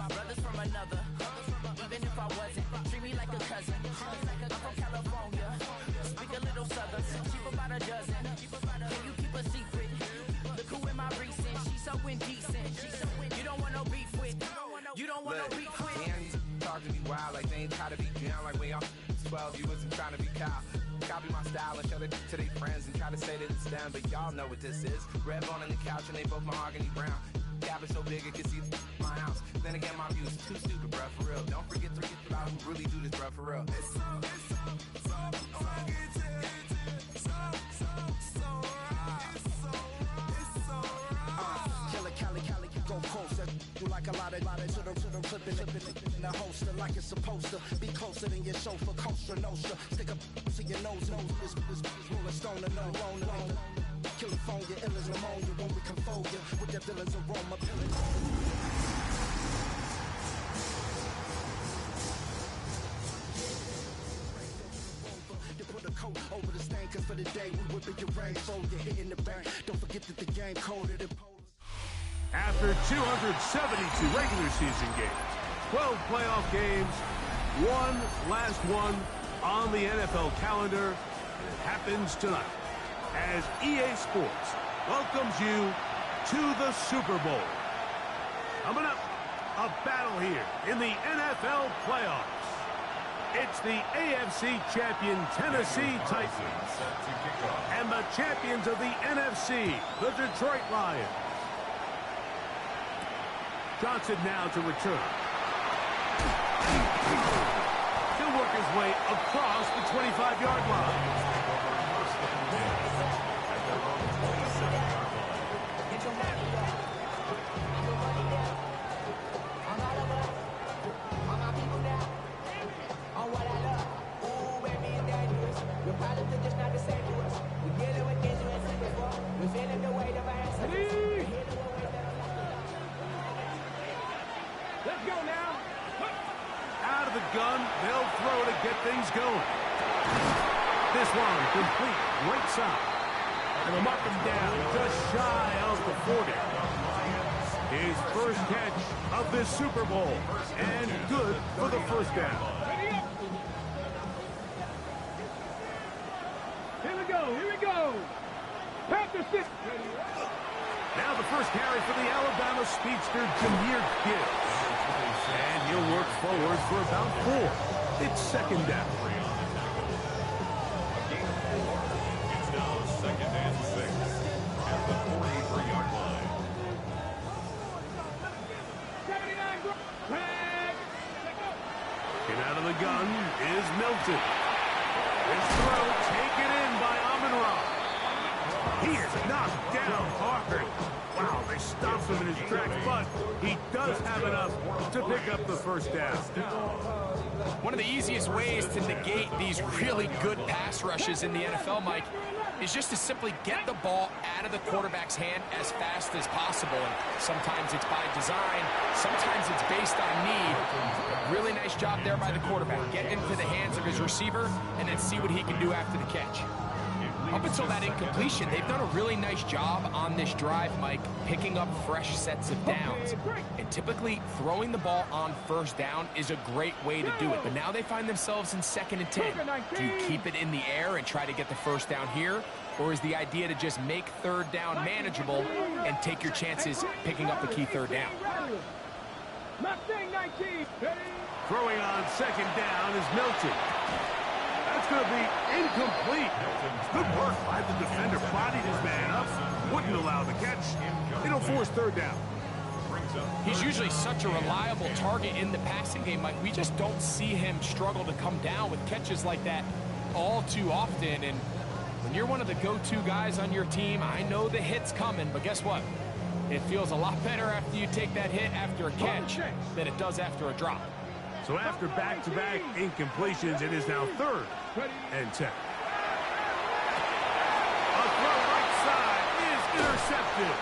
Brothers from another. Even if I wasn't, treat me like a cousin. I'm from California. Speak a little southern. Sheep about a dozen. Can you keep a secret? Look who in my recent. She's so indecent. You don't want no beef with. You don't want no beef with. Damn, talk to me wild like they ain't try to be down like when y'all 12. You wasn't trying to be Kyle. Copy my style and show it to their friends and try to say that it's them, but y'all know what this is. Red bone on the couch and they both mahogany brown. Cabin so big it can see my house. Then again, my view is too stupid, bruh, for real. Don't forget to read about who really do this, bruh, for real. Killer Cali, go closer. You like a lot of to the clipping in the holster like it's supposed to be closer than your chauffeur, Costa Nostra. Stick up to your nose, this rolling stone and no loan. California, ill as pneumonia when we come for you with that villain's aroma. You put a coat over the stain, cause for the day we whipping your rain, so you're hitting the bank. Don't forget that the game coded and polar. After 272 regular season games, 12 playoff games, one last one on the NFL calendar, and it happens tonight as EA Sports welcomes you to the Super Bowl. Coming up, a battle here in the NFL playoffs. It's the AFC champion Tennessee Titans and the champions of the NFC, the Detroit Lions. Johnson now to return. He'll work his way across the 25-yard line. Let's go now. Out of the gun, they'll throw to get things going. This one complete, right side. And they'll mark him down just shy of the 40. His first catch of this Super Bowl, and good for the first down. Here we go. Panther 6. Now the first carry for the Alabama speedster, Jahmyr Gibbs. And he'll work forward for about 4. It's second down. It's now second and 6 at the 43-yard line. 79. And out of the gun is Milton. His throw taken in by Amon-Ra. He is knocked down hard. Wow, they stopped him in his tracks, but he does have enough to pick up the first down. One of the easiest ways to negate these really good pass rushes in the NFL, Mike, is just to simply get the ball out of the quarterback's hand as fast as possible. And sometimes it's by design, sometimes it's based on need. Really nice job there by the quarterback. Get into the hands of his receiver and then see what he can do after the catch. Up until that incompletion, they've done a really nice job on this drive, Mike, picking up fresh sets of downs. And typically, throwing the ball on first down is a great way to do it. But now they find themselves in 2nd and 10. Do you keep it in the air and try to get the first down here? Or is the idea to just make 3rd down manageable and take your chances picking up the key 3rd down? Throwing on 2nd down is Milton. That's going to be incomplete. Good work by the defender. Bodied his man up. Wouldn't allow the catch. It'll force 3rd down. He's usually such a reliable target in the passing game, Mike. We just don't see him struggle to come down with catches like that all too often. And when you're one of the go-to guys on your team, I know the hit's coming, but guess what? It feels a lot better after you take that hit after a catch than it does after a drop. So after back-to-back incompletions, it is now 3rd and 10. A throw right side is Intercepted.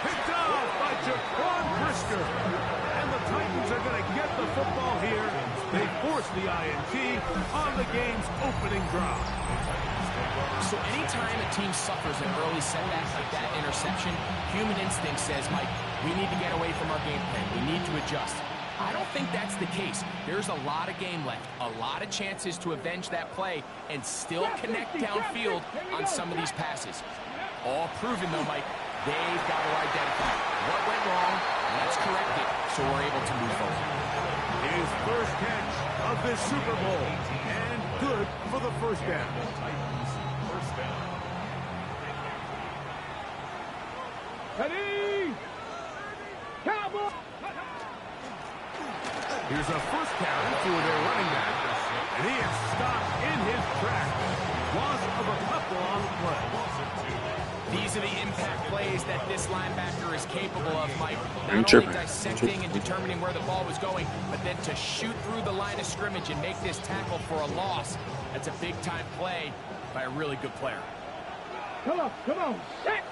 Picked off by Jaquan Brisker. And the Titans are going to get the football here. They force the INT on the game's opening drive. So anytime a team suffers an early setback like that interception, human instinct says, Mike, we need to get away from our game plan. We need to adjust. I don't think that's the case. There's a lot of game left, a lot of chances to avenge that play and still connect downfield on some of these passes. All proven, though, Mike, they've got to identify what went wrong, let's correct it, so we're able to move forward. His first catch of this Super Bowl, and good for the first down. Ready? Cowboy! Here's a first carry for their running back, and he is stopped in his tracks. Loss of a couple on the play. These are the impact plays that this linebacker is capable of, Mike. Not only dissecting and determining where the ball was going, but then to shoot through the line of scrimmage and make this tackle for a loss. That's a big-time play by a really good player. Come on, set!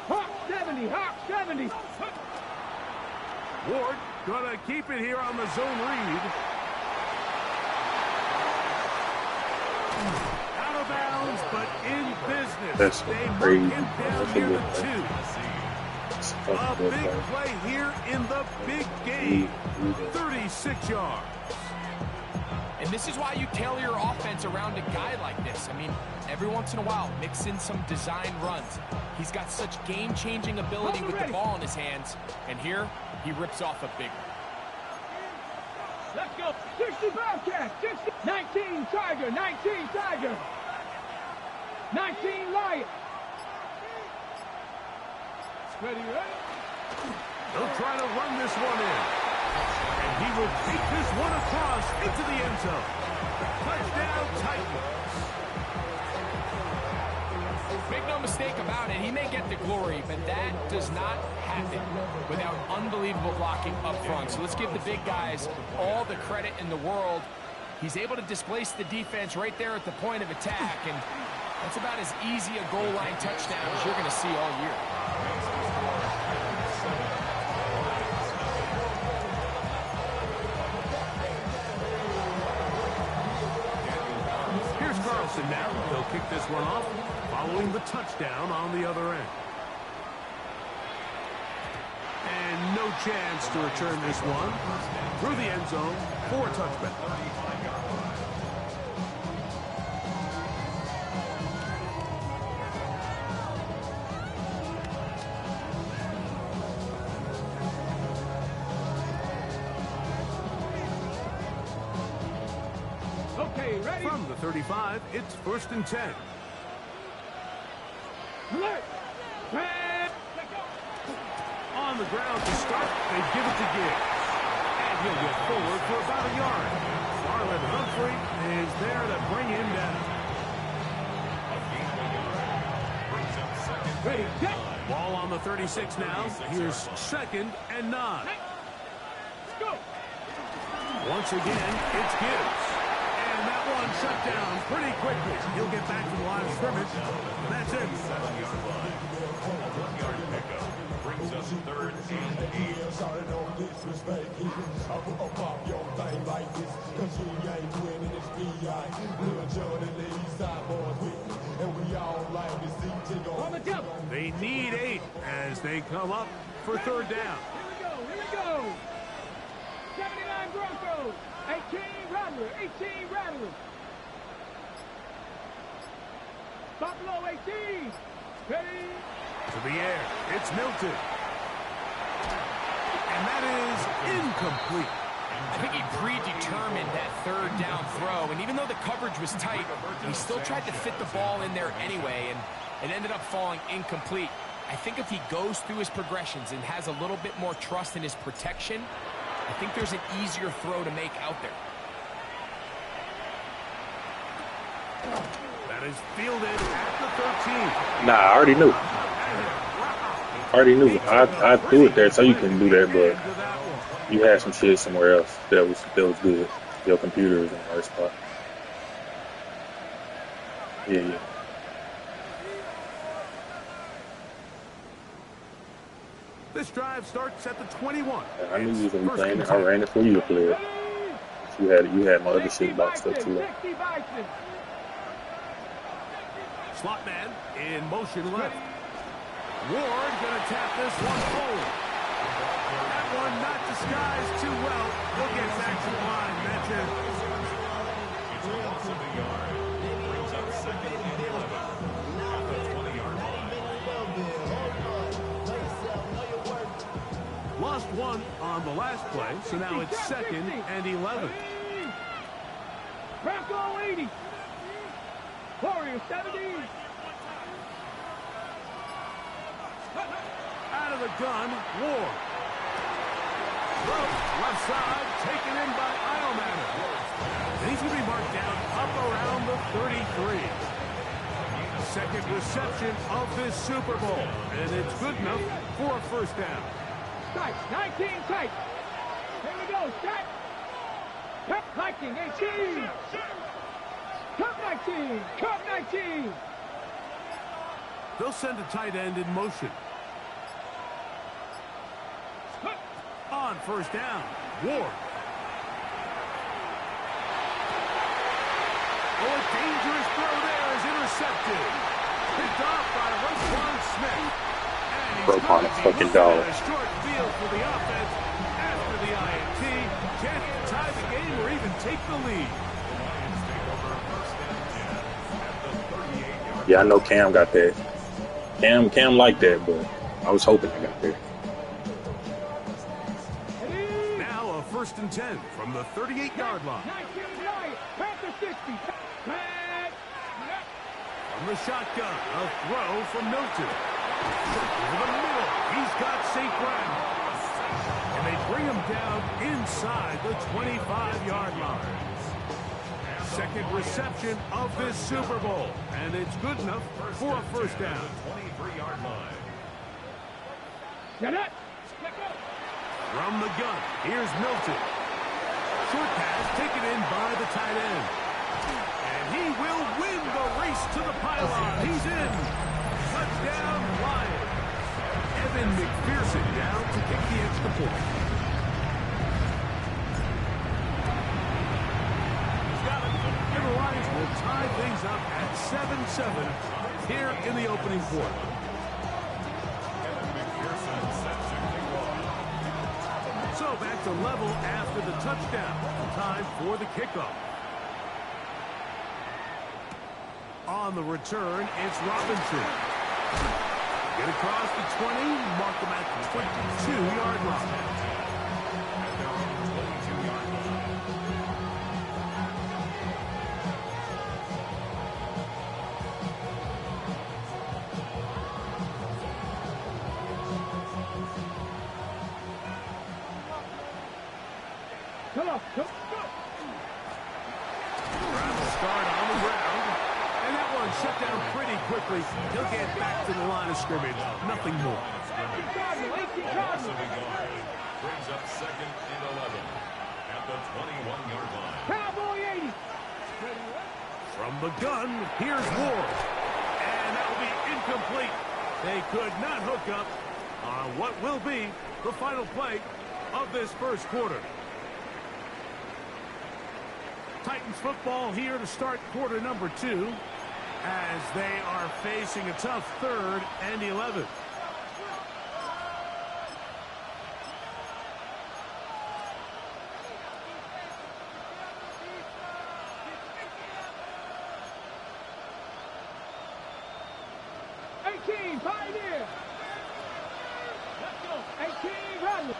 Hawk 70, Hawk 70! Ward gonna keep it here on the zone read. Out of bounds, but in business. That's they crazy. mark him down near the 2. A big play here in the big game. 36 yards. And this is why you tailor your offense around a guy like this. I mean, every once in a while, mix in some design runs. He's got such game-changing ability with the ball in his hands. And here, he rips off a big one. Let's go. 65 catch. 19 Tiger. 19 Tiger. 19 Lion. Ready? They'll try to run this one in. And he will take this one across into the end zone. Touchdown, Titans. Make no mistake about it, he may get the glory, but that does not happen without unbelievable blocking up front. So let's give the big guys all the credit in the world. He's able to displace the defense right there at the point of attack, and that's about as easy a goal line touchdown as you're going to see all year. Here's Carlson now. He'll kick this one off, following the touchdown on the other end. And no chance to return this one through the end zone for a touchback. Okay, ready? From the 35, it's 1st and 10. Alert! Red! On the ground to start, they give it to Gibbs. And he'll get forward for about a yard. Marlon Humphrey is there to bring him down. Ready, set! Ball on the 36 now. Here's 2nd and 9. Let's go! Once again, it's Gibbs. And that one shut down pretty quickly. He'll get back to the line of scrimmage. And that's it. 7-yard line. 1-yard pickup. Brings us 3rd and 8. They need 8 as they come up for 3rd down. Here we go! 79 Broncos! 18 Rattlers! 18 Rattlers! Buffalo 18! Ready? To the air, it's Milton. And that is incomplete. I think he predetermined that 3rd down throw, and even though the coverage was tight, he still tried to fit the ball in there anyway, and it ended up falling incomplete. I think if he goes through his progressions and has a little bit more trust in his protection, I think there's an easier throw to make out there. That is fielded at the 13. Nah, I already knew. I threw it there so you couldn't do that, but you had some shit somewhere else that was good. Your computer was in the right spot. Yeah. This drive starts at the 21. I knew you was gonna be playing it. I ran it for you to play it. You had my other shit boxed up too. Slot man in motion left. Ward gonna tap this one forward. That one not disguised too well. He'll get back to the line. That's it. It's a loss of a yard. Brings up second and 11 at the 20-yard line. Lost one on the last play, so now it's second and 11. Bronco 80. Warrior 70. Out of the gun, Ward. Left side, taken in by Iomanner. And he's going to be marked down up around the 33. Second reception of this Super Bowl, and it's good enough for a first down. Tight, 19 tight. Here we go, set. Cup 19, 18. Cup 19, Cup 19. They'll send a tight end in motion. On first down, Ward. Oh, a dangerous throw there is intercepted. Picked off by Roquan Smith. And he's Roquan a fucking dog. a short field for the offense after the INT. Can't tie the game or even take the lead. Yeah, I know Cam got that. Cam liked that, but I was hoping I got there. Now a 1st and 10 from the 38-yard line. 19 right, Panther 60. From the shotgun, a throw from Milton. Over the middle, he's got St. Brown. And they bring him down inside the 25-yard line. Second reception of this Super Bowl, and it's good enough for a first down. 23-yard line. Get it. From the gun, here's Milton. Short pass taken in by the tight end. And he will win the race to the pylon. He's in. Touchdown, Lions. Evan McPherson down to kick the extra point. And the Lions will tie things up at 7-7 here in the opening quarter. So back to level after the touchdown. Time for the kickoff. On the return, it's Robinson. Get across the 20, mark them at the 22-yard line. Come on, go. Start on the ground. And that one shut down pretty quickly. He'll get back to the line of scrimmage. Nothing more. Brings up second and 11 at the 21-yard line. Cowboy 80. From the gun, here's Ward. And that will be incomplete. They could not hook up on what will be the final play of this first quarter. Titans football here to start quarter number 2 as they are facing a tough 3rd and 11. Pioneer. Let's go. 18 Cardinal.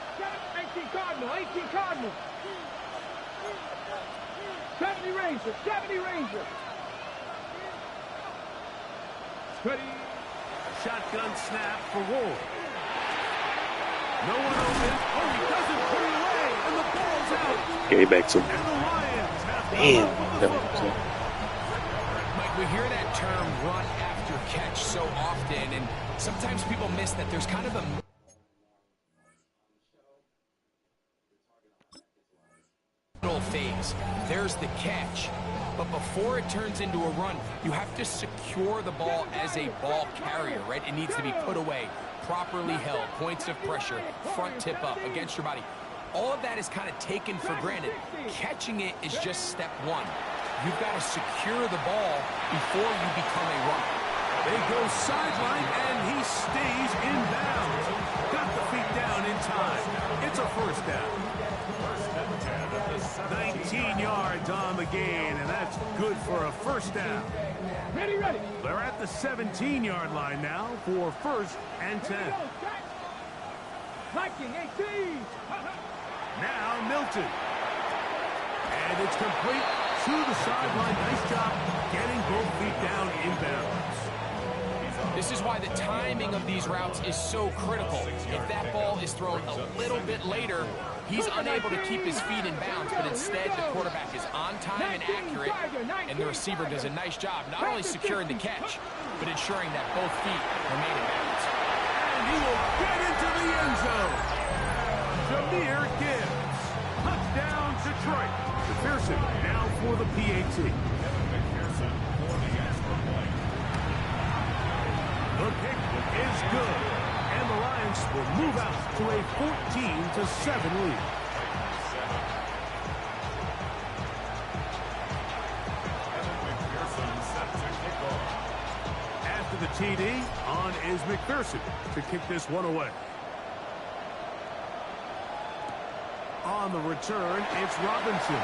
18 Cardinal. 18 Cardinal. 70 Ranger. 70 Ranger. 20. Shotgun snap for Ward. No one open. Oh, he doesn't put it away, and the ball's out. Get it back to him. And the Lions have Damn. Mike, we hear that term run after catch so often, and sometimes people miss that there's kind of a phase. There's the catch. But before it turns into a run, you have to secure the ball as a ball carrier, right? It needs to be put away, properly held, points of pressure, front tip up against your body. All of that is kind of taken for granted. Catching it is just step one. You've got to secure the ball before you become a runner. They go sideline, and he stays in bounds. Got the feet down in time. It's a first down. 19 yards on the gain, and that's good for a first down. Ready, ready. They're at the 17-yard line now for first and 10. Viking 18. Now Milton. And it's complete to the sideline. Nice job getting both feet down in bounds. This is why the timing of these routes is so critical. If that ball is thrown a little bit later, he's unable to keep his feet in bounds, but instead the quarterback is on time and accurate, and the receiver does a nice job not only securing the catch, but ensuring that both feet remain in bounds. And he will get into the end zone. Jahmyr Gibbs. Touchdown, Detroit. McPherson now for the PAT. The pick is good, and the Lions will move out to a 14-7 lead. After the TD, on is McPherson to kick this one away. On the return, it's Robinson.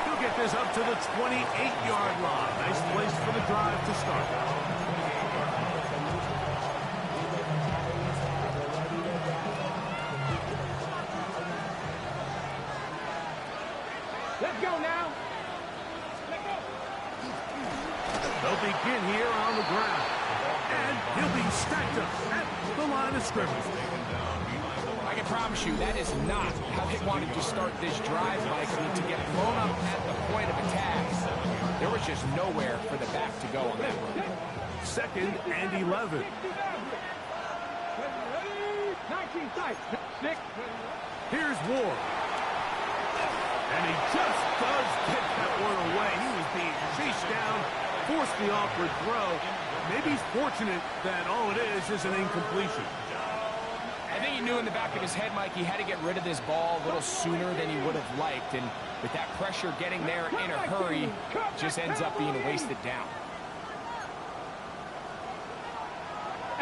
He'll get this up to the 28-yard line. Nice place for the drive to start. Let's go now. They'll begin here on the ground. And he'll be stacked up at the line of scrimmage. I can promise you that is not how they wanted to start this drive, Mike. I mean, to get blown up at the point of attack, there was just nowhere for the back to go on that run. 2nd and 11. 19 sight. 6. Here's Ward. And he just does get that one away. He was being chased down, forced the awkward throw. Maybe he's fortunate that all it is an incompletion. I think he knew in the back of his head, Mike, he had to get rid of this ball a little sooner than he would have liked. And with that pressure getting there in a hurry, just ends up being wasted down.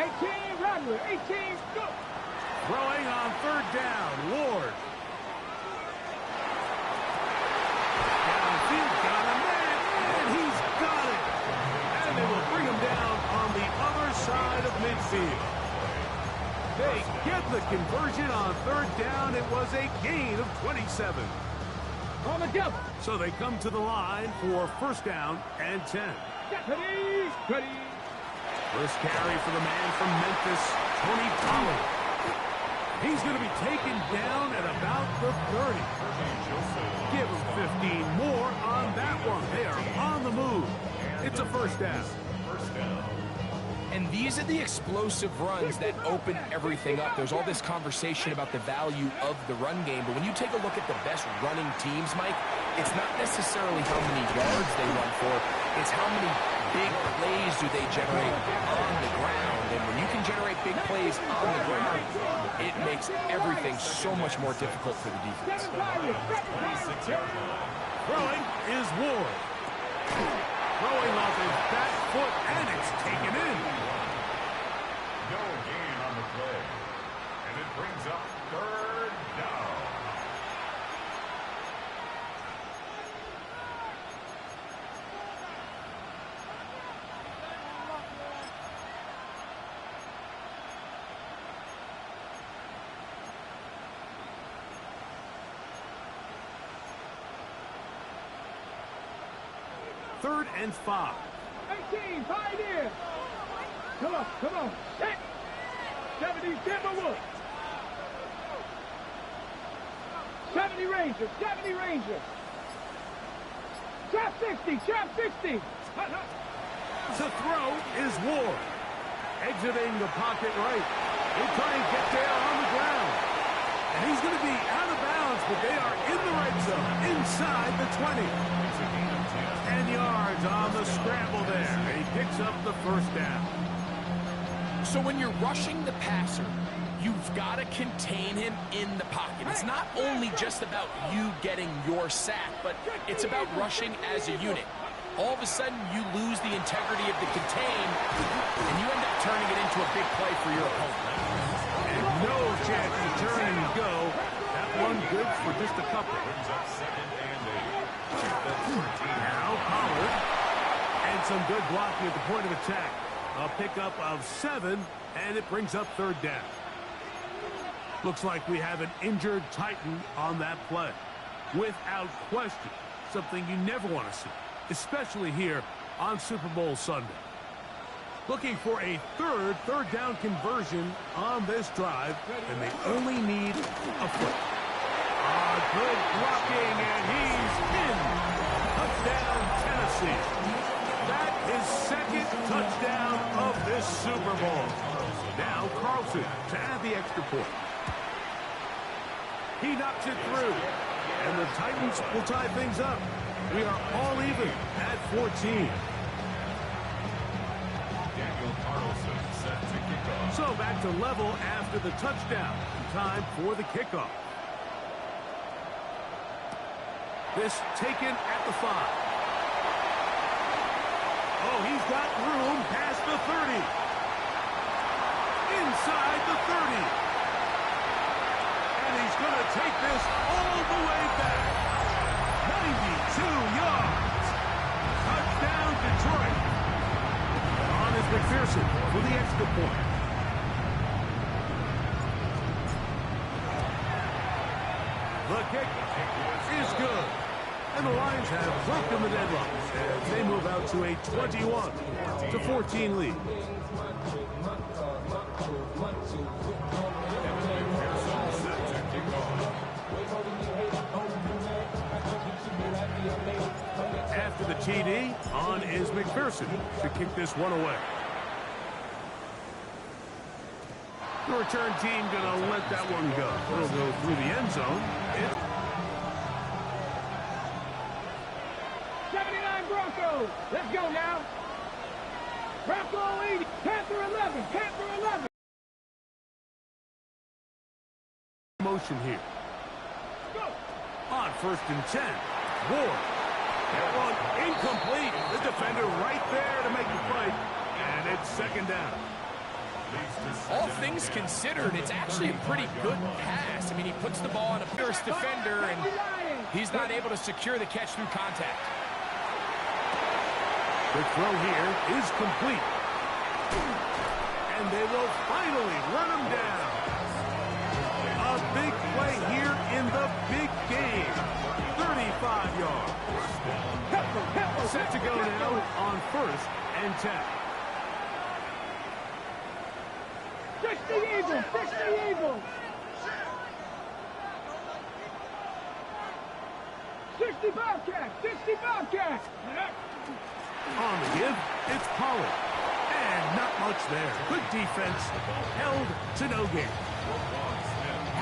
18, Radler. 18, go. Throwing on 3rd down, Ward. Downfield, got a man, and he's got it. And they will bring him down on the other side of midfield. They get the conversion on 3rd down. It was a gain of 27. On the double. So they come to the line for 1st down and 10. Ready, ready. First carry for the man from Memphis, Tony Pollard. He's going to be taken down at about the 30. Give him 15 more on that one. They are on the move. It's a 1st down. And these are the explosive runs that open everything up. There's all this conversation about the value of the run game, but when you take a look at the best running teams, Mike, it's not necessarily how many yards they run for, it's how many big plays do they generate on the ground. And when you can generate big plays on the ground, it makes everything so much more difficult for the defense. Throwing is Ward. Throwing off his back foot, and it's taken in. No gain on the play. And it brings up 3rd down. Third and 5. 18, Pioneer. Come on, come on. Set. 70, Timberwood. 70 Rangers, 70 Rangers. Trap 60, trap 60. To throw is Ward. Exiting the pocket right. He'll try and get there on the ground. And he's going to be out of bounds, but they are in the red zone, inside the 20. 10 yards on the scramble there. He picks up the first down. So when you're rushing the passer, you've got to contain him in the pocket. It's not only just about you getting your sack, but it's about rushing as a unit. All of a sudden, you lose the integrity of the contain, and you end up turning it into a big play for your opponent. And no chance to turn and go. That one good for just a couple. Now Pollard. And some good blocking at the point of attack. A pickup of 7, and it brings up third down. Looks like we have an injured Titan on that play. Without question, something you never want to see, especially here on Super Bowl Sunday. Looking for a third down conversion on this drive, and they only need a foot. Good blocking, and he's in. Touchdown, Tennessee. That is second touchdown of this Super Bowl. Now Carlson to add the extra point. He knocks it through, and the Titans will tie things up. We are all even at 14. So back to level after the touchdown. Time for the kickoff. This taken at the 5. Oh, he's got room past the 30. Inside the 30. And he's going to take this all the way back. 92 yards. Touchdown, Detroit. On is McPherson for the extra point. The kick is good. And the Lions have broken the deadlock as they move out to a 21-14 lead. After the TD, on is McPherson to kick this one away. The return team going to let that one go. It'll go through the end zone. 79 Broncos. Let's go now. Bronco 80. Panther 11. Panther 11. Motion here. Go. On 1st and 10. Ward. That one incomplete. The defender right there to make the fight. And it's second down. All things considered, it's actually a pretty good pass. I mean, he puts the ball on a first defender, and he's not able to secure the catch through contact. The throw here is complete. And they will finally run him down. A big play here in the big game. 35 yards. Set to go now on 1st and 10. Fix the Eagles! Fix the Eagles! 60 Bobcats! 60 Bobcats! On the give, it's Pollard. And not much there. Good defense. Held to no gain.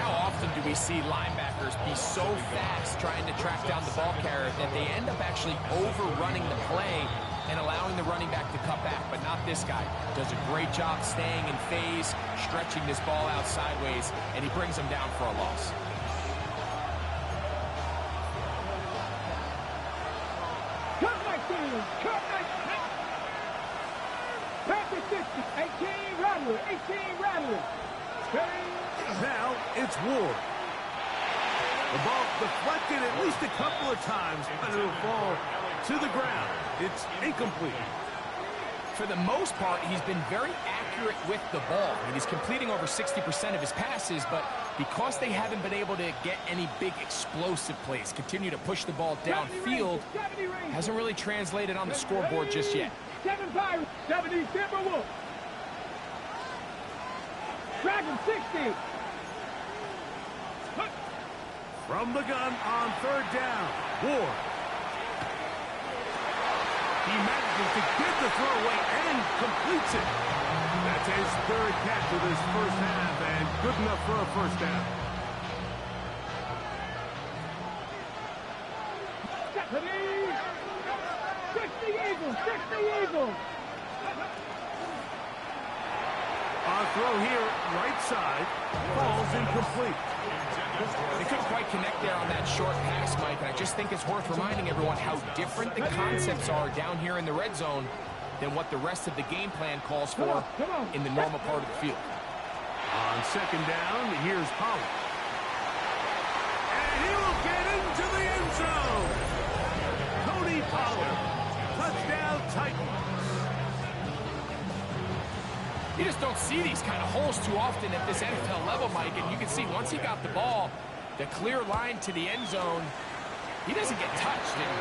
How often do we see linebackers be so fast trying to track down the ball carrier that they end up actually overrunning the play and allowing the running back to cut back, but not this guy. Does a great job staying in phase, stretching this ball out sideways, and he brings them down for a loss. Cut my team! Cut my team! Panther 60, 18 Rattler, 18 Rattler. Now it's Ward. The ball deflected at least a couple of times, but it'll fall to the ground. It's incomplete. For the most part, he's been very accurate with the ball. I mean, he's completing over 60% of his passes, but because they haven't been able to get any big explosive plays, continue to push the ball downfield, hasn't really translated on the scoreboard just yet. 7 Pirates, 70 Timberwolves. Dragon 60. From the gun on 3rd down, Ward. He manages to get the throw away and completes it. That's his 3rd catch of this first half, and good enough for a first down. the Eagles. On throw here, right side, falls incomplete. They couldn't quite connect there on that short pass, Mike, and I just think it's worth reminding everyone how different the concepts are down here in the red zone than what the rest of the game plan calls for in the normal part of the field. On second down, here's Pollard. And he will get into the end zone. Tony Pollard, touchdown Titans. You just don't see these kind of holes too often at this NFL level, Mike, and you can see once he got the ball, the clear line to the end zone, he doesn't get touched. And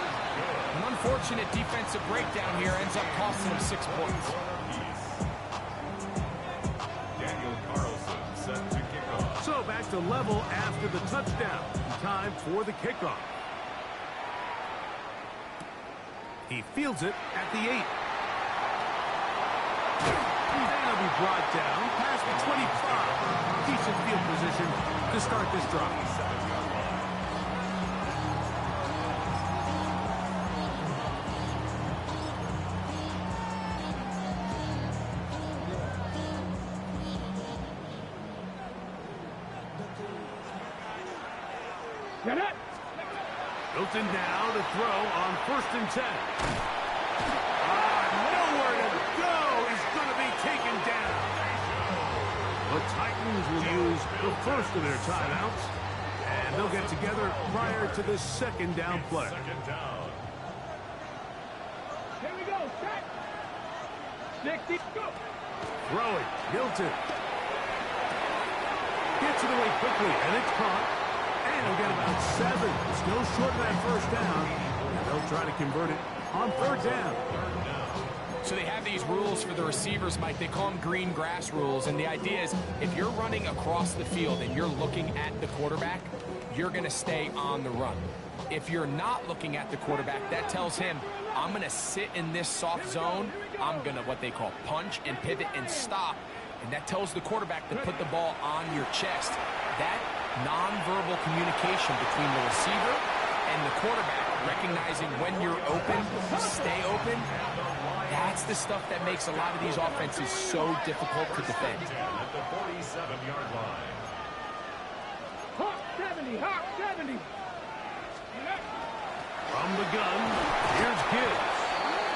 an unfortunate defensive breakdown here ends up costing him 6 points. Daniel Carlson set to kick off. So back to level after the touchdown. Time for the kickoff. He fields it at the 8. That'll be brought down past the 25. Decent field position to start this drive. Get it. Hilton now to throw on 1st and 10. Nowhere to go is going to be taken down. The Titans will use the first of their timeouts, and they'll get together prior to this second down play. Second down. Here we go. Set. 60. Go. Throwing. Hilton. Gets it away quickly, and it's caught. And he'll get about 7. Still short of that first down. And they'll try to convert it on 3rd down. So they have these rules for the receivers, Mike. They call them green grass rules. And the idea is if you're running across the field and you're looking at the quarterback, you're going to stay on the run. If you're not looking at the quarterback, that tells him, I'm going to sit in this soft zone. I'm going to what they call punch and pivot and stop. And that tells the quarterback to put the ball on your chest. That nonverbal communication between the receiver and the quarterback, recognizing when you're open, stay open, that's the stuff that makes a lot of these offenses so difficult to defend. At the 47-yard line. Hawk 70. Hawk 70. From the gun, here's Gibbs.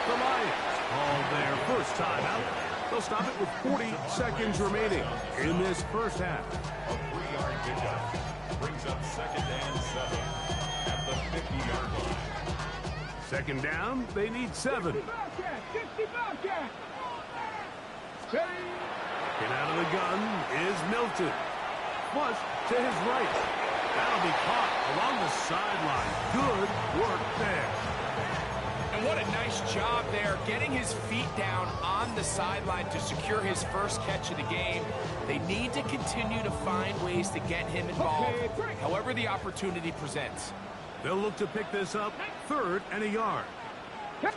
The Lions call their first timeout. They'll stop it with 40 seconds remaining in this first half. A 3-yard pickup brings up 2nd and 7 at the 50-yard line. Second down, they need 7. 50 Bobcat. Get out of the gun is Milton. Flush to his right. That'll be caught along the sideline. Good work there. And what a nice job there, getting his feet down on the sideline to secure his first catch of the game. They need to continue to find ways to get him involved, however the opportunity presents. They'll look to pick this up 3rd and a yard. He'll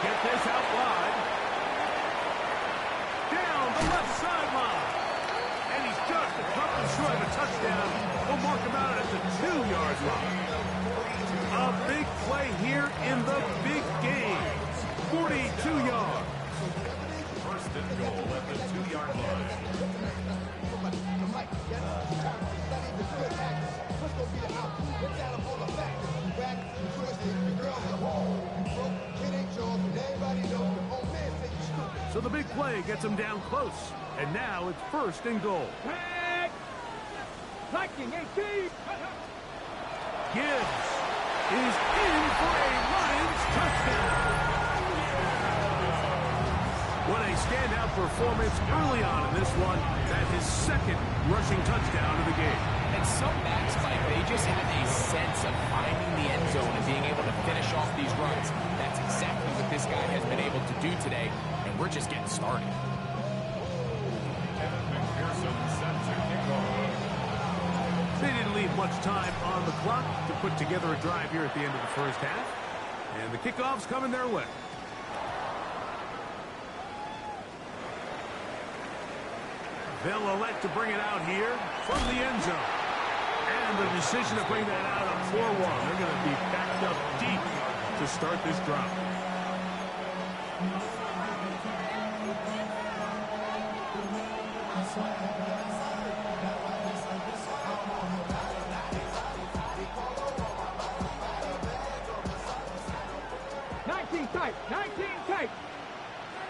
get this out wide. Down the left sideline. And he's just a couple short of a touchdown. We'll mark him out at the 2-yard line. A big play here in the big game. 42 yards. 1st and goal at the 2-yard line. So the big play gets him down close. And now it's 1st and goal. Lightning 18. Gibbs is in for a Lions touchdown. What a standout performance early on in this one. That's his 2nd rushing touchdown of the game. And some backs, Mike, they just have a sense of finding the end zone and being able to finish off these runs. That's exactly what this guy has been able to do today, and we're just getting started. They didn't leave much time on the clock to put together a drive here at the end of the first half. And the kickoff's coming their way. They'll elect to bring it out here from the end zone. And the decision to bring that out on 4-1. They're going to be backed up deep to start this drive. Tight, 19 tight.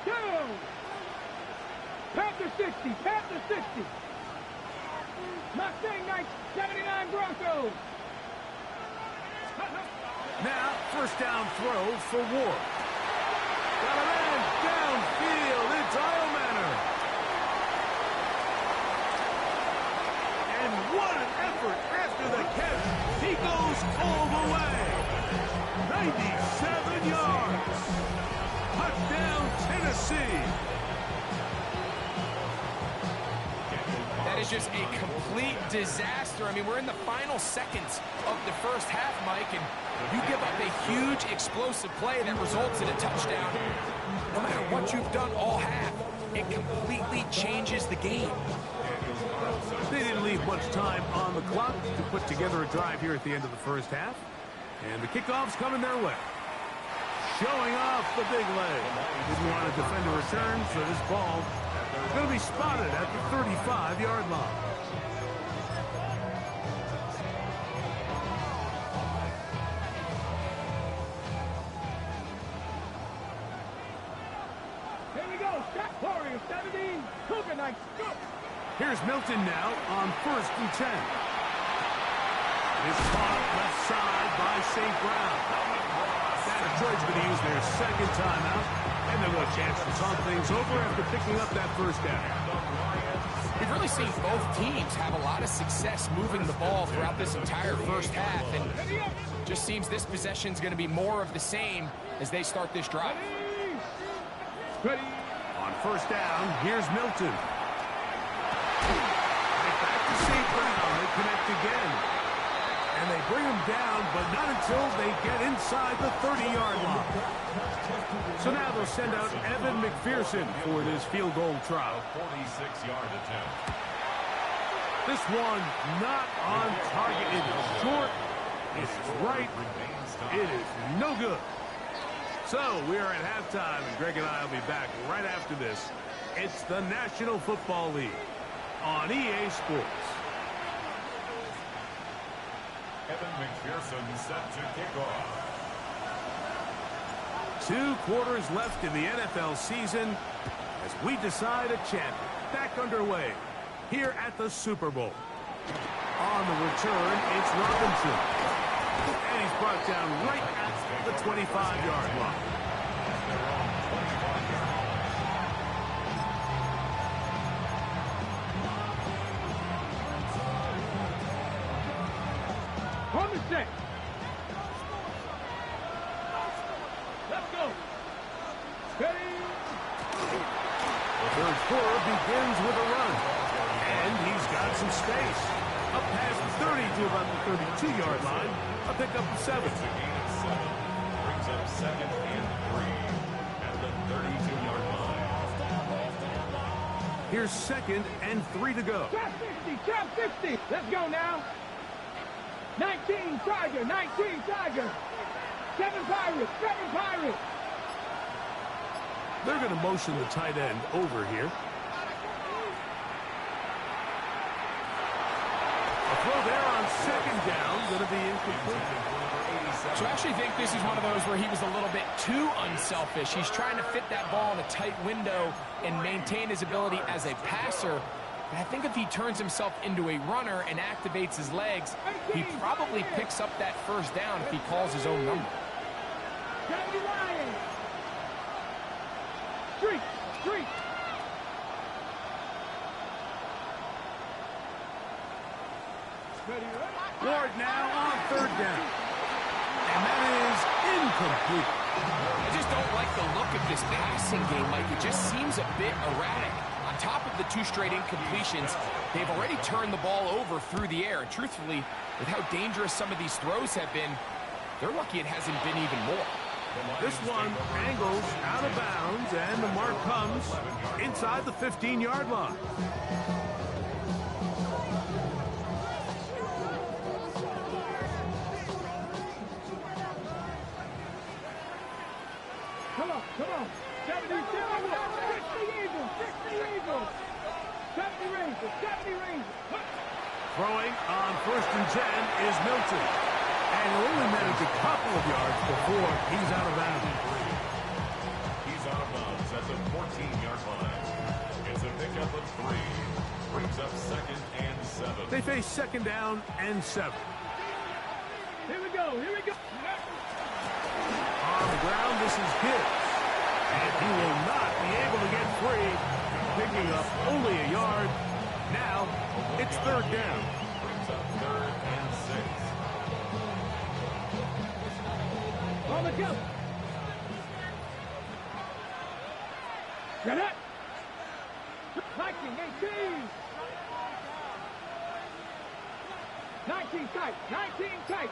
Go! Panther 60, Panther 60. Mustang 79 Broncos. Now, first down throw for Ward. Got a man downfield. It's Manor. And what an effort after the catch. He goes all the way. 97 yards. Touchdown, Tennessee. That is just a complete disaster. I mean, we're in the final seconds of the first half, Mike, and you give up a huge explosive play that results in a touchdown. No matter what you've done all half, it completely changes the game. They didn't leave much time on the clock to put together a drive here at the end of the first half. And the kickoff's coming their way. Showing off the big leg. Didn't want to defend a return, so this ball is going to be spotted at the 35-yard line. Here we go. Shot Warrior 17. Cougar Knights. Go. Here's Milton now on 1st and 10. It's caught left side by St. Brown. Detroit's going to use their second timeout, and they'll have a chance to talk things over after picking up that first down. We've really seen both teams have a lot of success moving the ball throughout this entire first half, and just seems this possession is going to be more of the same as they start this drive. Ready. On first down, here's Milton. Right back to St. Brown. They connect again. And they bring him down, but not until they get inside the 30-yard line. So now they'll send out Evan McPherson for this field goal try. 46-yard attempt. This one not on target. It is short. It is right. It is no good. So we are at halftime, and Greg and I will be back right after this. It's the National Football League on EA Sports. Evan McPherson set to kick off. 2 quarters left in the NFL season as we decide a champion. Back underway here at the Super Bowl. On the return, it's Robinson. And he's brought down right at the 25-yard line. On the set. Let's go. Ready. The third quarter begins with a run. And he's got some space. Up past the 30 to about the 32-yard line. A pickup of 7. It's a gain of 7. Brings up 2nd and 3 at the 32-yard line. Here's 2nd and 3 to go. Trap 60. Trap 60. Let's go now. 19 Tiger. 19 Tiger. 7 Pirates. 7 Pirates. They're going to motion the tight end over here. A throw there on 2nd down, going to be incomplete. So I actually think this is one of those where he was a little bit too unselfish. He's trying to fit that ball in a tight window and maintain his ability as a passer. And I think if he turns himself into a runner and activates his legs, he probably picks up that first down if he calls his own number. Street. Street. Ward now on 3rd down. And that is incomplete. I just don't like the look of this passing game, Mike. It just seems a bit erratic. On top of the 2 straight incompletions, they've already turned the ball over through the air. And truthfully, with how dangerous some of these throws have been, they're lucky it hasn't been even more. This one angles out of bounds, and the mark comes inside the 15-yard line. Come on. 70 Eagles. 60 Eagles. 70 Rangers. 70 Rangers. Throwing on 1st and 10 is Milton. And he'll only manage a couple of yards before he's out of bounds. He's out of bounds at the 14-yard line. It's a pickup of 3. Brings up 2nd and 7. They face 2nd down and 7. Here we go. Here we go. On the ground, this is Gibbs. And he will not be able to get free. Picking up only a yard. Now, it's 3rd down. Brings up 3rd and 6. On the go. Get it. 19, 18. 19 tight. 19 tight.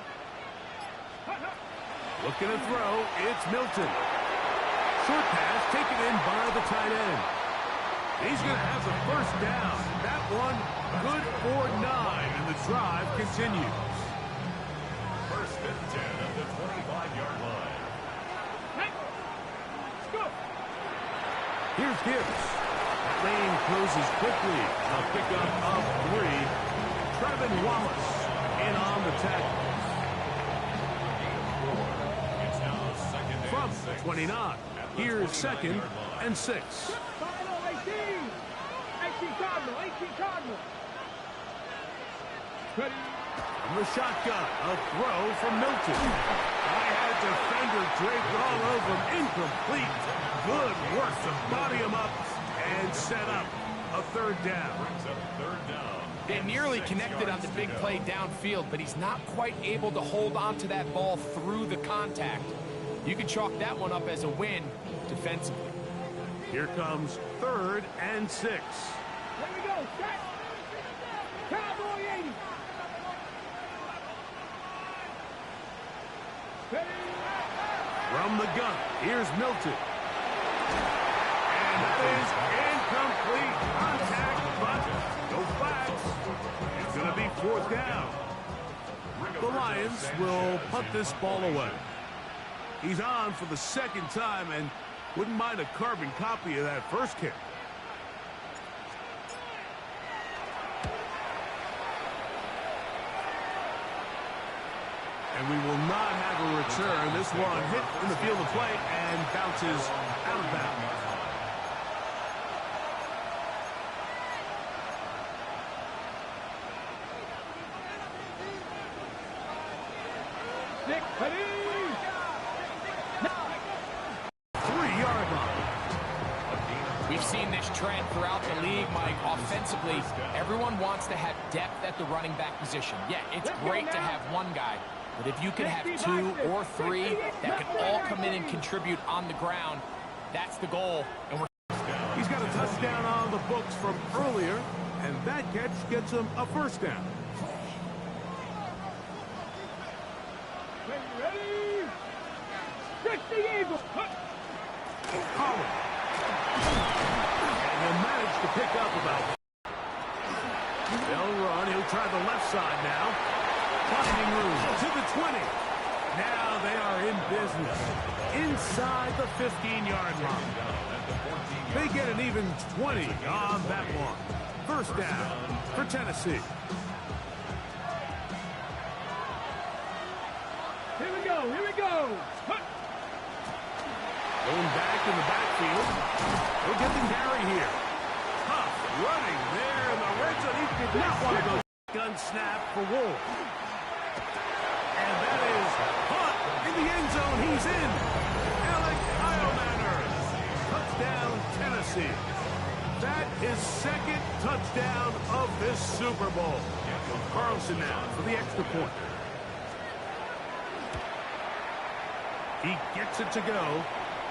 Looking to throw, it's Milton. Short pass taken in by the tight end. He's going to have the 1st down. That one good for 9, and the drive continues. 1st and 10 at the 25-yard line. Let's go. Here's Gibbs. That lane closes quickly. A pickup of 3. Trevin Wallace in on the tackle. It's now 2nd and From 6. 29, here's 2nd and 6. Final 18. 18 Cardinal. 18 Cardinal. Ready. From the shotgun, a throw from Milton. I had defender draped all over him. Incomplete. Good work to body him up and set up a 3rd down. Brings up 3rd down. They nearly connected on the big play downfield, but he's not quite able to hold on to that ball through the contact. You can chalk that one up as a win defensively. Here comes 3rd and 6. Here we go. Set. Cowboy 80. Ready. From the gun, here's Milton. And that is incomplete. Contact, but no flags. It's going to be 4th down. The Lions will punt this ball away. He's on for the 2nd time and wouldn't mind a carbon copy of that first kick. And we will not have a return. This one hit in the field of play and bounces out of bounds. Stick. Ready. 3-yard line. We've seen this trend throughout the league, Mike. Offensively, everyone wants to have depth at the running back position. Yeah, it's great to have one guy, but if you can have 2 or 3 that can all come in and contribute on the ground, that's the goal. And He's got a touchdown on the books from earlier, and that catch gets him a 1st down. Ready. 60 Eagles. Collins. And he'll manage to pick up about. They'll run. He'll try the left side now. Finding room to the 20. Now they are in business. Inside the 15-yard line. They get an even 20 on that one. 1st down for Tennessee. Here we go. Here we go. Going back in the backfield. He'll get the carry here. Huff running there in the red zone. He did not want to go gun snap for Wolf. And that is Hunt in the end zone. He's in. Alec Heilmanner. Touchdown, Tennessee. That is 2nd touchdown of this Super Bowl. Carlson now for the extra point. He gets it to go.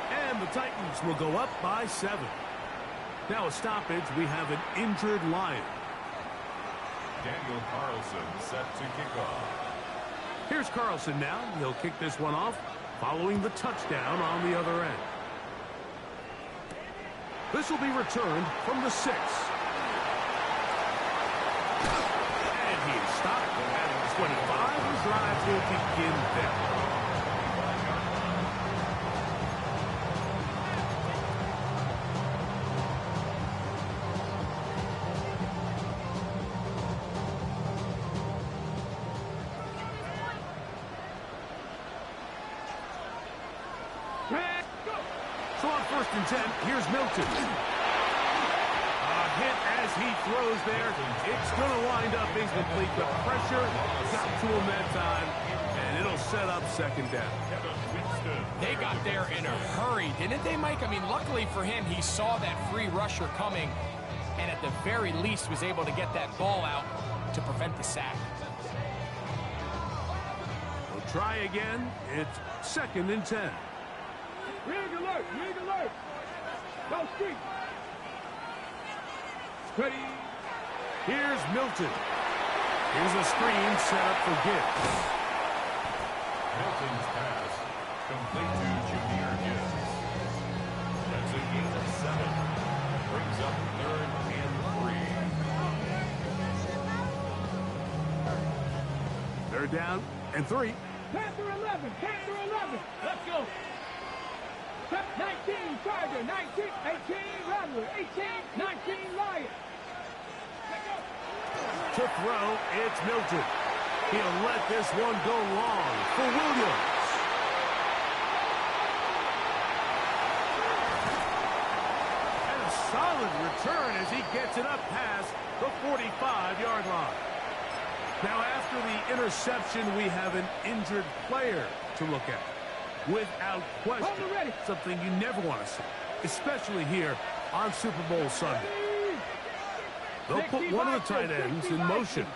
And the Titans will go up by 7. Now a stoppage. We have an injured Lion. Daniel Carlson set to kick off. Here's Carlson now. He'll kick this one off following the touchdown on the other end. This will be returned from the 6. And he is stopped at 25. The drive will begin there. First and 10, here's Milton. A hit as he throws there. It's going to wind up incomplete. The pressure got to him that time, and it'll set up second down. They got there in a hurry, didn't they, Mike? I mean, luckily for him, he saw that free rusher coming, and at the very least was able to get that ball out to prevent the sack. We'll try again. It's second and 10. Rig alert! Rig alert! Go street! Ready! Here's Milton. Here's a screen set up for Gibbs. Milton's pass complete to Junior Gibbs. That's a gain of 7. Brings up 3rd and 3. Third down and 3. Panther 11! Panther 11! Let's go! 19 Charger, 19, 18 Rattler, 18, 19 Lion. To throw, it's Milton. He'll let this one go long for Williams. And a solid return as he gets it up past the 45-yard line. Now, after the interception, we have an injured player to look at. Without question, something you never want to see, especially here on Super Bowl Sunday. They'll put one of the tight ends in motion.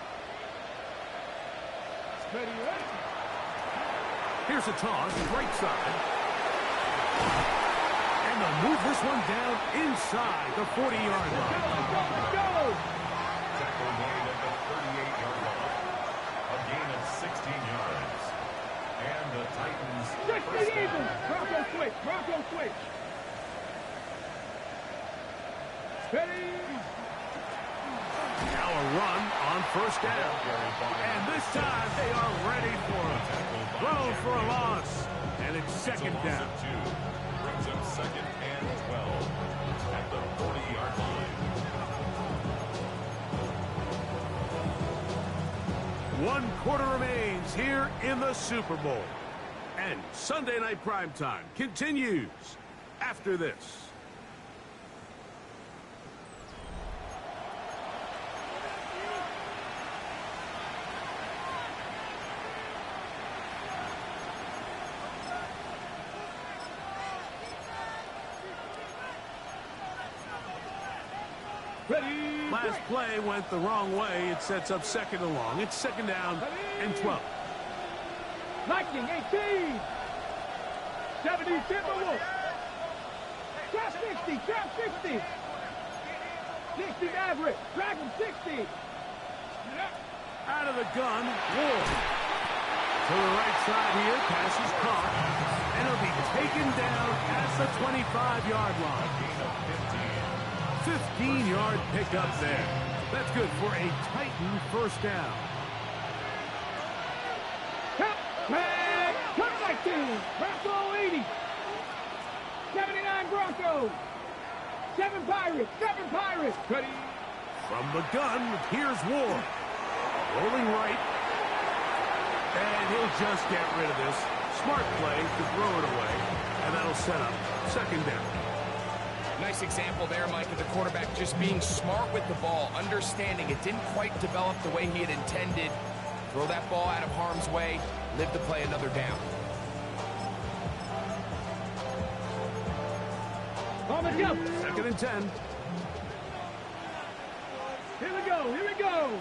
Here's a toss, right side. And they'll move this one down inside the 40-yard line. Tackle made at the 38-yard line. A gain of 16 yards. And the Titans 60 even. Bronco switch. Bronco switch. Ready. Now a run on first down. And this time they are ready for it. Thrown for a loss. And it's second down. Brings up 2nd and 12 at the 40-yard line. 1 quarter remains here in the Super Bowl. And Sunday Night Primetime continues after this. Ready. Last play went the wrong way. It sets up second and long. It's second down and 12. Lightning 18. 70 Timberwolves. Trap 60. Trap 60. 60 Maverick. Dragon 60. Out of the gun. Ward. To the right side here. Pass is caught. And it'll be taken down at the 25-yard line. 15-yard pickup there. That's good for a Titan first down. Cut back to Bronco 80. 79 Broncos. 7 Pirates. 7 Pirates. Ready. From the gun, here's Ward. Rolling right. And he'll just get rid of this. Smart play to throw it away. And that'll set up second down. Nice example there, Mike, of the quarterback just being smart with the ball, understanding it didn't quite develop the way he had intended. Throw that ball out of harm's way, live to play another down. On the jump. Second and 10. Here we go. Here we go.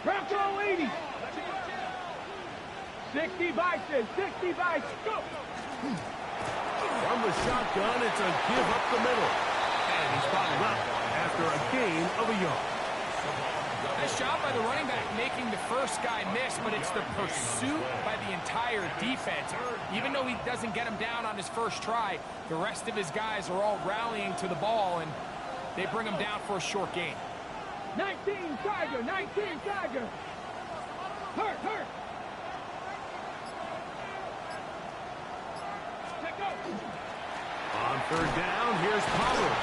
Bronco 80. 60 Bison. 60 Bison. Go. From the shotgun, it's a give up the middle. And he's bottled up after a gain of a yard. Nice job by the running back making the first guy miss, but it's the pursuit by the entire defense. Even though he doesn't get him down on his first try, the rest of his guys are all rallying to the ball, and they bring him down for a short gain. 19 Tiger. 19 Tiger. Hurt. Hurt. On third down, here's Pollard.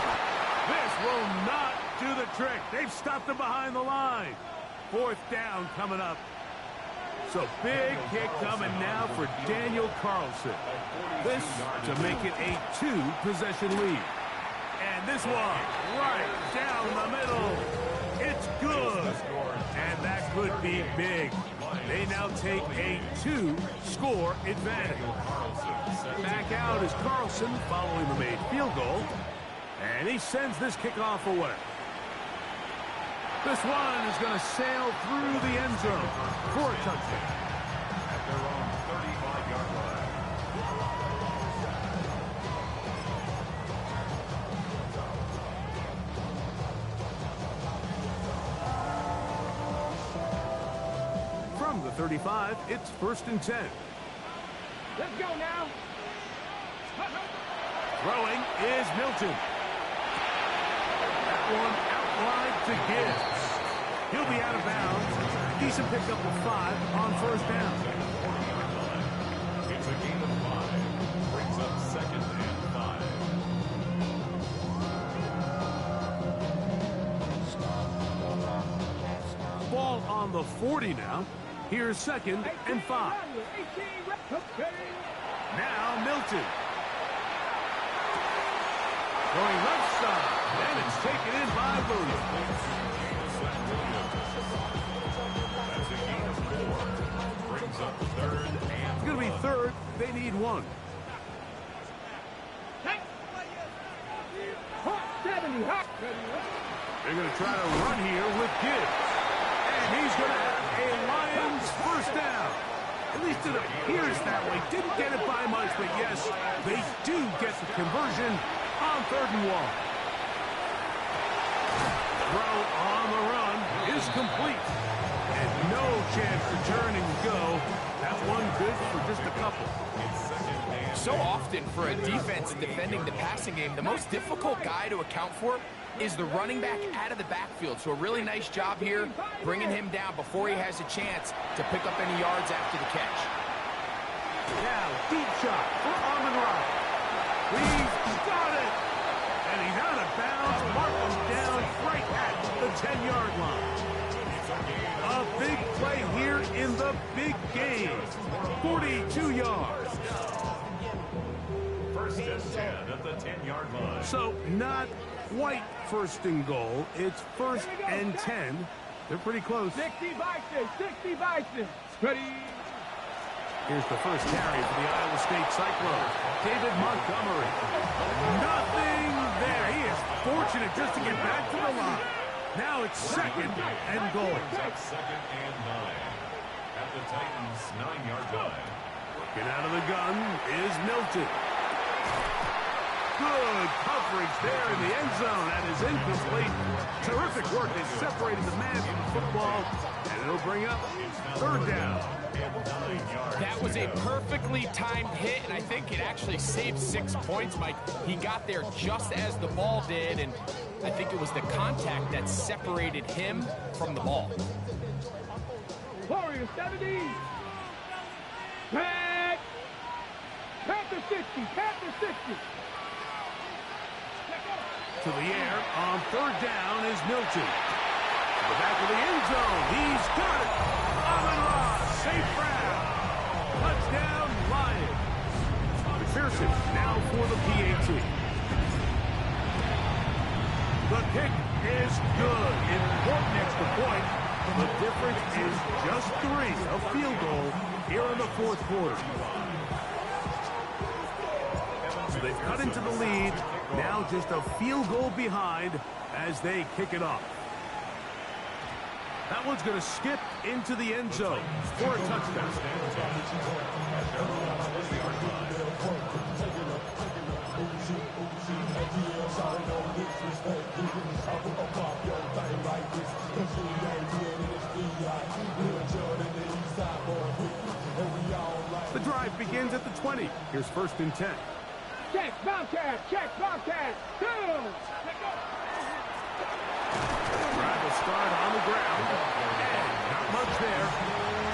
This will not do the trick. They've stopped him behind the line. Fourth down coming up. So big kick coming now for Daniel Carlson. This to make it a 2-possession lead. And this one right down the middle. It's good. And that could be big. They now take a 2-score advantage. Back out is Carlson following the made field goal. And he sends this kickoff away. This one is going to sail through the end zone for a touchdown. At their own 35-yard line. From the 35, it's 1st and 10. Let's go now. Throwing is Milton. That one outlined to Gibbs. He'll be out of bounds. Decent pickup of 5 on 1st down. It's a gain of 5. Brings up 2nd and 5. Ball on the 40 now. Here's 2nd and 5. Now Milton. Going left side. And it's taken in by Williams. That's a gain of 4. Brings up 3rd and It's going to be 3rd. They need 1. They're going to try to run here with Gibbs. And he's going to have a Lions 1st down. At least it appears that way. Didn't get it by much, but yes, they do get the conversion on 3rd and 1. Throw on the run is complete. And no chance to turn and go. That one good for just a couple. So often for a defense defending the passing game, the most difficult guy to account for is the running back out of the backfield. So a really nice job here bringing him down before he has a chance to pick up any yards after the catch. Now, deep shot for Amon-Ra. He's got it. And he's out of bounds. Marked down right at the 10-yard line. A big play here in the big game. 42 yards. 1st and 10 at the 10-yard line. So not quite 1st and goal. It's 1st and 10. They're pretty close. 60 Bison. Ready. Here's the first carry for the Iowa State Cyclones. David Montgomery. Nothing there. He is fortunate just to get back to the line. Now it's 2nd and goal. It's 2nd and 9 at the Titans' 9-yard line. Working out of the gun is Milton. Good coverage there in the end zone. That is incomplete. Terrific work. They separated the man from the football, and it'll bring up 3rd down. That was a perfectly timed hit, and I think it actually saved 6 points, Mike. He got there just as the ball did, and I think it was the contact that separated him from the ball. Warriors 70. Panther 60. To the air on 3rd down is Milton. To the back of the end zone. He's got it. Amon-Ra, safe round. Touchdown, Lions. McPherson now for the PAT. The kick is good. Important extra point. The difference is just 3, a field goal here in the 4th quarter. So they've cut into the lead. Now just a field goal behind as they kick it off. That one's going to skip into the end zone for a touchdown. The drive begins at the 20. Here's 1st and 10. Check, Bobcat. 2. Drive will start on the ground. And not much there.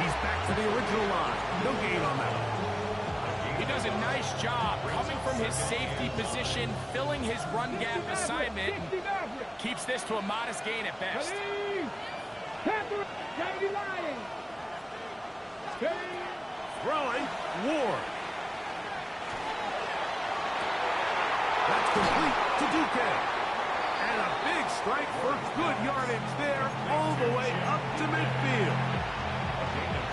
He's back to the original line. No gain on that. He does a nice job coming from his safety position, filling his run gap assignment, and keeps this to a modest gain at best. Panther, Lions. Throwing, Ward. That's complete to Duque. And a big strike for good yardage there all the way up to midfield.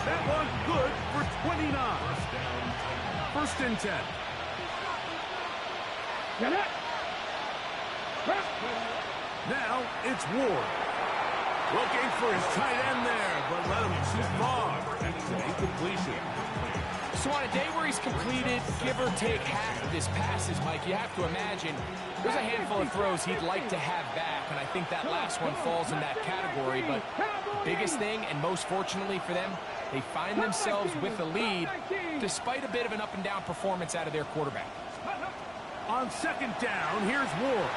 That one good for 29. First and 10. Now it's Ward. Looking for his tight end there, but let him too far. That's an incompletion. So on a day where he's completed, give or take half of his passes, Mike, you have to imagine there's a handful of throws he'd like to have back, and I think that last one falls in that category. But the biggest thing, and most fortunately for them, they find themselves with the lead despite a bit of an up-and-down performance out of their quarterback. On second down, here's Ward.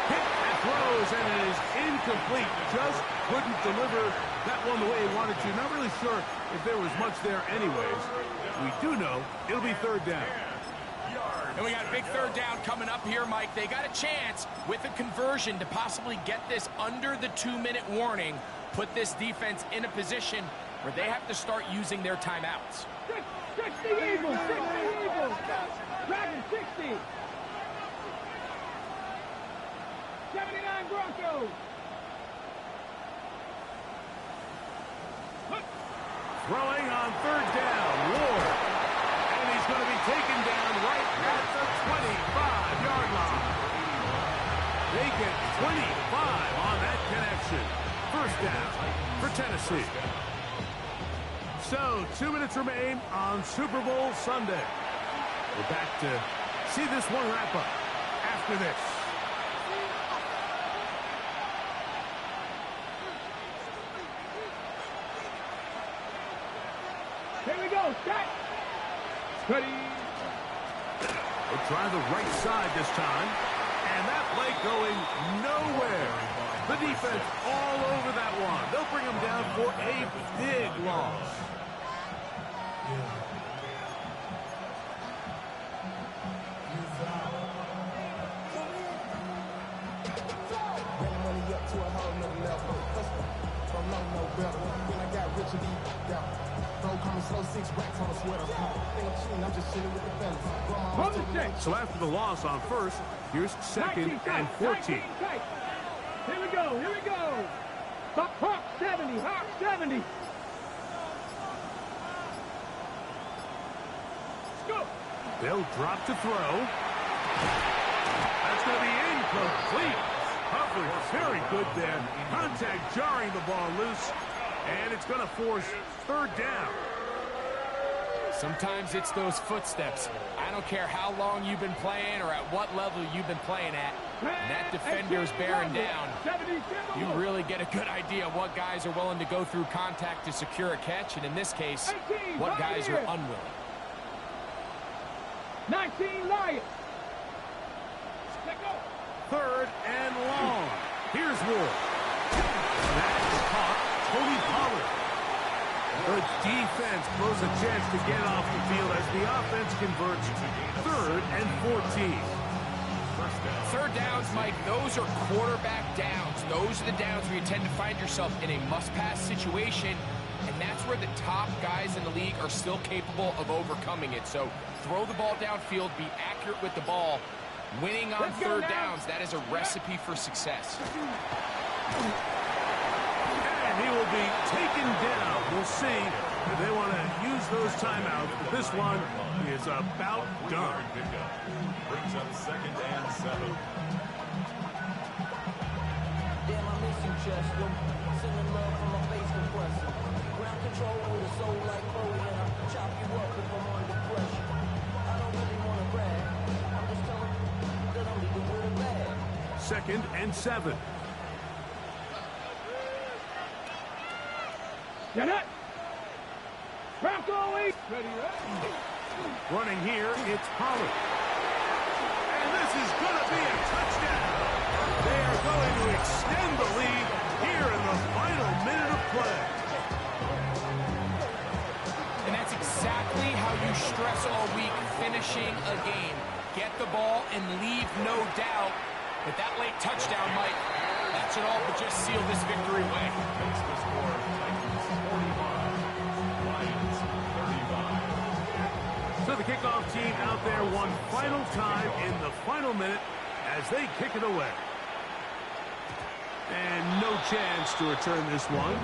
Hit and throws, and it is incomplete. Just couldn't deliver that one the way he wanted to. Not really sure if there was much there anyways. We do know it'll be third down. And we got a big third down coming up here, Mike. They got a chance with a conversion to possibly get this under the 2-minute warning, put this defense in a position where they have to start using their timeouts. 60 Eagles, 60 Eagles. Dragon 60. 79 Broncos. Throwing on third down, Ward. And he's going to be taken down right at the 25-yard line. They get 25 on that connection. First down for Tennessee. So, 2 minutes remain on Super Bowl Sunday. We're back to see this one wrap up after this. Here we go, set. Ready. They'll try the right side this time. And that play going nowhere. The defense all over that one. They'll bring them down for a big loss. So after the loss on first, here's second and 14. Here we go, here we go. Hawk 70, Hawk 70. Let's go. They'll drop to throw. That's going to be incomplete. Coverage very good there. Contact jarring the ball loose. And it's going to force third down. Sometimes it's those footsteps. I don't care how long you've been playing or at what level you've been playing at. When that defender's bearing down, you really get a good idea of what guys are willing to go through contact to secure a catch, and in this case, what guys are unwilling. 19 Lions. Let go. Third and long. Here's Ward. That's caught. Tony Pollard. The defense blows a chance to get off the field as the offense converts. Third and 14. Third downs, Mike, those are quarterback downs. Those are the downs where you tend to find yourself in a must-pass situation, and that's where the top guys in the league are still capable of overcoming it. So throw the ball downfield, be accurate with the ball. Winning on third downs, that is a recipe for success. And he will be taken down. We'll see if they want to use those timeouts, but this one is about done. Brings up second and 7. Damn, I miss you, Chester. Sending love from my face compressor. Ground control with a soul like Chloe, and I chop you up if I'm under pressure. I don't really want to brag. I'm just telling you that I'm leaving with a bag. Second and 7. Get it. Bronco 8. Ready, Running here, it's Pollard. And this is going to be a touchdown. They are going to extend the lead here in the final minute of play. And that's exactly how you stress all week, finishing a game. Get the ball and leave no doubt. But that late touchdown, Mike, that much at all but just seal this victory away. Makes the score Titans 45, Lions 35. So the kickoff team out there one final time in the final minute as they kick it away. And no chance to return this one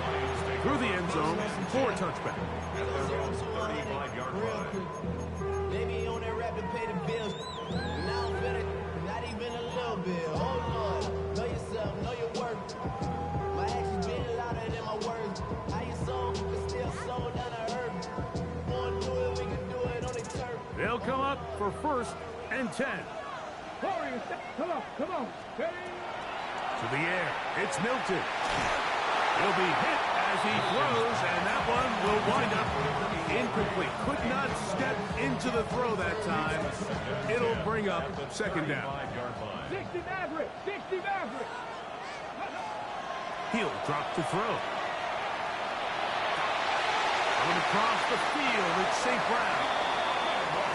through the end zone for a touchback. At their own 35-yard line. They be on that rap to pay the bills. Now I'm better, not even a little bit. Oh Lord, know yourself, know your worth. My actions being louder than my words. How you sold, but still sold down to earth. Wanna do it, we can do it on the turf. They'll come up for 1st and 10. Warriors, come on. Ready? To the air, it's Milton. He'll be hit as he throws, and that one will wind up incomplete. Could not step into the throw that time. It'll bring up 2nd down. 60 Mavericks. He'll drop to throw. Coming across the field, it's St. Brown.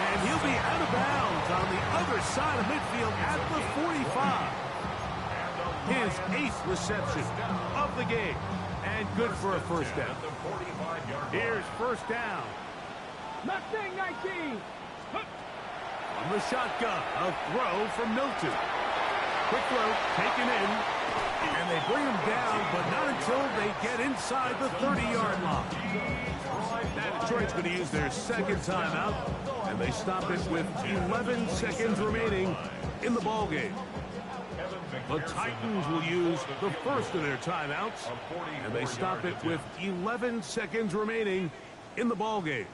And he'll be out of bounds on the other side of midfield at the 45. His 8th reception of the game, and good for a 1st down. Here's 1st down. Mustang 19. From the shotgun, a throw from Milton. Quick throw, taken in, and they bring him down, but not until they get inside the 30-yard line. Now Detroit's going to use their 2nd timeout, and they stop it with 11 seconds remaining in the ballgame. The Titans will use the 1st of their timeouts, and they stop it with 11 seconds remaining in the ballgame.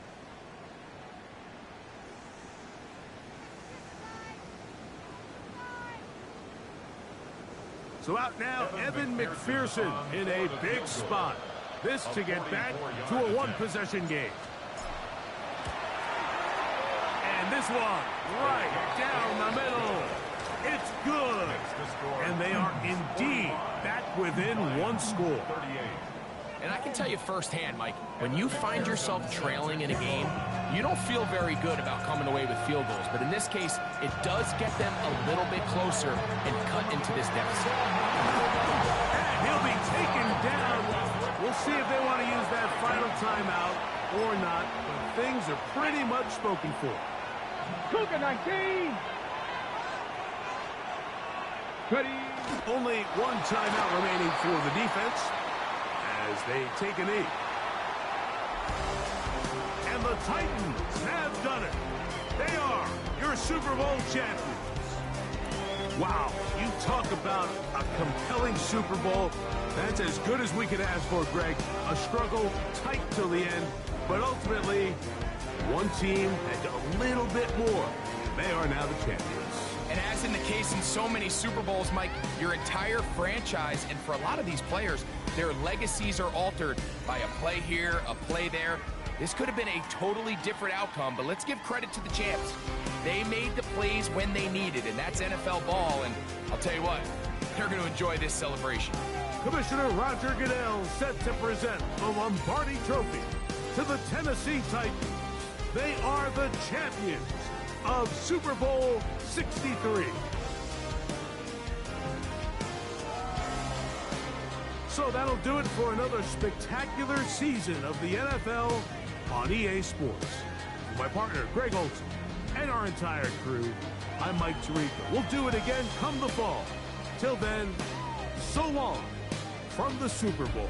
So out now, Evan McPherson in a big spot. This to get back to a 1-possession game. And this one right down the middle. It's good. And they are indeed back within 1 score. And I can tell you firsthand, Mike, when you find yourself trailing in a game, you don't feel very good about coming away with field goals. But in this case, it does get them a little bit closer and cut into this deficit. And he'll be taken down. We'll see if they want to use that final timeout or not. But things are pretty much spoken for. Cougar 19. Ready? Only 1 timeout remaining for the defense as they take a knee. And the Titans have done it. They are your Super Bowl champions. Wow, you talk about a compelling Super Bowl. That's as good as we could ask for, Greg. A struggle tight till the end, but ultimately, one team had a little bit more. They are now the champions. And as in the case in so many Super Bowls, Mike, your entire franchise, and for a lot of these players, their legacies are altered by a play here, a play there. This could have been a totally different outcome, but let's give credit to the champs. They made the plays when they needed, and that's NFL ball, and I'll tell you what, they're going to enjoy this celebration. Commissioner Roger Goodell set to present the Lombardi Trophy to the Tennessee Titans. They are the champions of Super Bowl 63. So that'll do it for another spectacular season of the NFL on EA Sports. For my partner, Greg Olson, and our entire crew, I'm Mike Tirico. We'll do it again come the fall. Till then, so long from the Super Bowl.